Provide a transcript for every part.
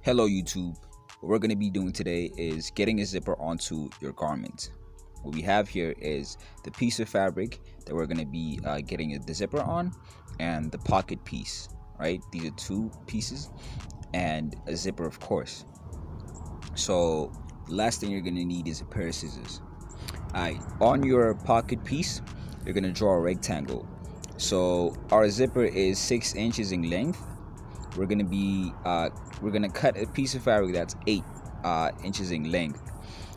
Hello YouTube. What we're going to be doing today is getting a zipper onto your garment. What we have here is the piece of fabric that we're going to be getting the zipper on, and the pocket piece, right? These are two pieces and a zipper, of course. So the last thing you're going to need is a pair of scissors. Alright, on your pocket piece, you're going to draw a rectangle. So our zipper is 6 inches in length. We're gonna cut a piece of fabric that's 8 inches in length,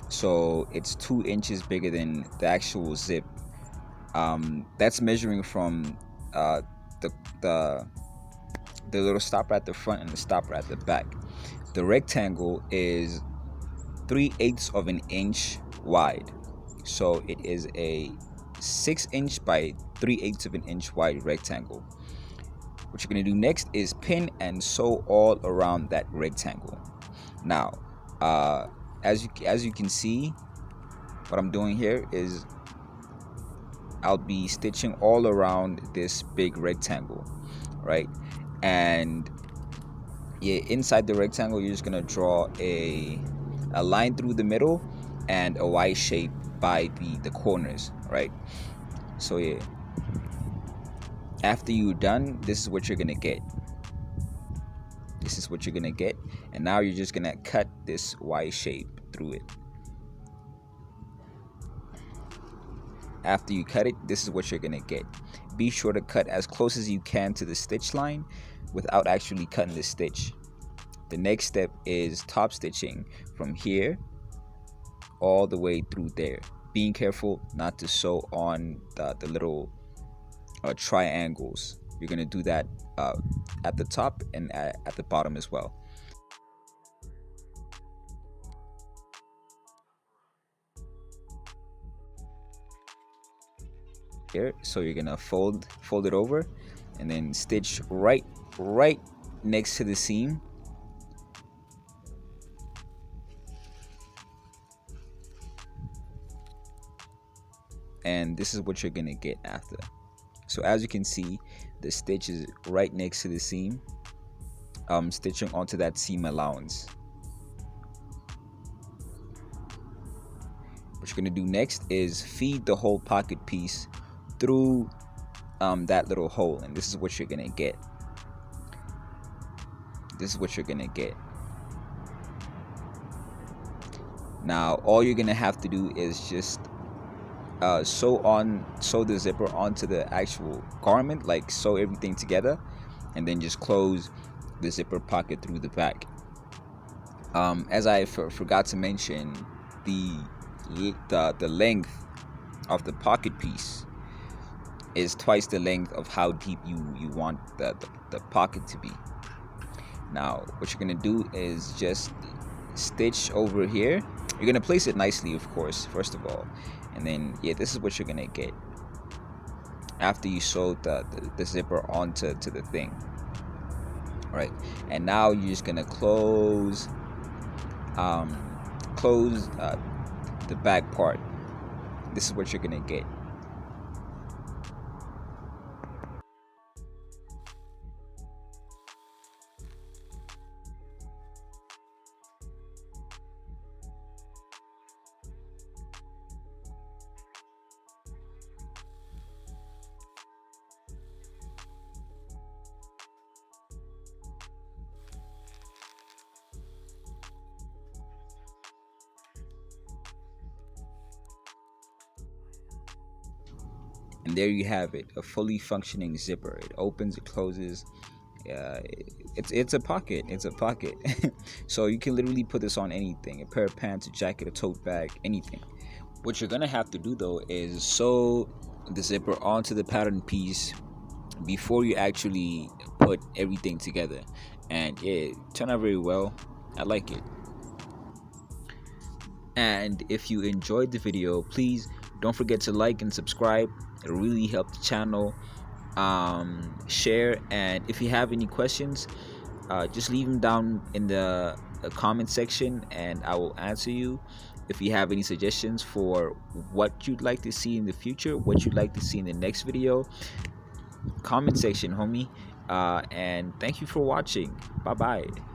so it's 2 inches bigger than the actual zip. That's measuring from the little stopper at the front and the stopper at the back. The rectangle is 3/8 of an inch wide, so it is a 6 inch by 3/8 of an inch wide rectangle. What you're going to do next is pin and sew all around that rectangle. Now, as you can see, what I'm doing here is I'll be stitching all around this big rectangle, right? And yeah, inside the rectangle, you're just going to draw a line through the middle and a Y shape by the corners, right? So yeah. After you're done, this is what you're gonna get. This is what you're gonna get, and now you're just gonna cut this Y shape through it. After you cut it, this is what you're gonna get. Be sure to cut as close as you can to the stitch line without actually cutting the stitch. The next step is top stitching from here all the way through there, being careful not to sew on the little triangles. You're going to do that at the top and at the bottom as well. Here, so you're going to fold it over and then stitch right next to the seam. And this is what you're going to get after. So as you can see, the stitch is right next to the seam, stitching onto that seam allowance. What you're going to do next is feed the whole pocket piece through that little hole, and this is what you're going to get. This is what you're going to get. Now, all you're going to have to do is just sew the zipper onto the actual garment, like sew everything together, and then just close the zipper pocket through the back. As I forgot to mention, the length of the pocket piece is twice the length of how deep you want the pocket to be. Now what you're gonna do is just stitch over here. You're gonna place it nicely, of course, first of all, and then yeah, this is what you're gonna get after you sew the zipper onto the thing, right? And now you're just gonna close the back part. This is what you're gonna get. And there you have it, a fully functioning zipper. It opens, it closes. It's a pocket. It's a pocket. So you can literally put this on anything: a pair of pants, a jacket, a tote bag, anything. What you're gonna have to do though is sew the zipper onto the pattern piece before you actually put everything together, and it turned out very well. I like it. And if you enjoyed the video, please don't forget to like and subscribe. It'll really help the channel. Share, and if you have any questions, just leave them down in the comment section and I will answer you. If you have any suggestions for what you'd like to see in the future, what you'd like to see in the next video, comment section, homie. And thank you for watching. Bye bye.